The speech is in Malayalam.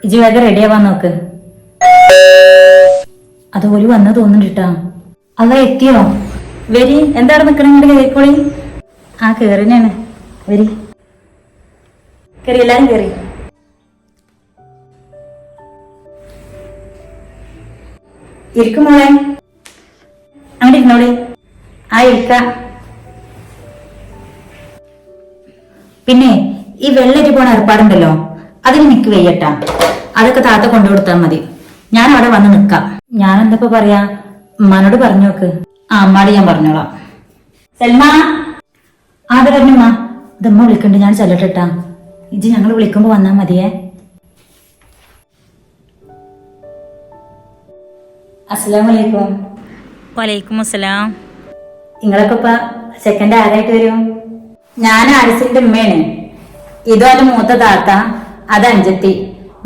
ഇജി വേഗം റെഡിയാവാൻ നോക്ക്. അതുപോലെ വന്നു തോന്നുന്നുണ്ടാ. അവ എത്തിയോ? വരി. എന്താണ് നിക്കണെങ്കിൽ കേറിക്കോളി. ആ കേറിനാണ്. വരി, കേറി, എല്ലാരും കേറി. ഇരിക്കും മോളെ, അങ്ങനെ ഇരുന്നോളി. ആ ഇരിക്ക. പിന്നെ ഈ വെള്ളരി പോണ ഏർപ്പാടുണ്ടല്ലോ, അതിന് നിക്ക് വയ്യട്ടാ. അതൊക്കെ താത്ത കൊണ്ടുകൊടുത്താൽ മതി. ഞാൻ അവിടെ വന്ന് നിക്കാം. ഞാനെന്തപ്പോ പറയാ, ഉമ്മാനോട് പറഞ്ഞു നോക്ക്. ആ അമ്മാട് ഞാൻ പറഞ്ഞോളാം. സൽമ, ആദ്യ പറഞ്ഞുമ്മ, ഇതമ്മ വിളിക്കണ്ട്, ഞാൻ ചെല്ലട്ടെട്ടാ. ഇജ് ഞങ്ങൾ വിളിക്കുമ്പോ വന്നാ മതിയേ. അസ്സലാമലൈക്കും. വലൈക്കും അസ്സലാം. നിങ്ങളൊക്കെ ഇപ്പൊ സെക്കൻഡ് ആരായിട്ട് വരും? ഞാൻ ആരിസിന്റെ ഉമ്മയാണ്. ഇതോ അത് മൂത്ത താത്ത, അത് അഞ്ചത്തി.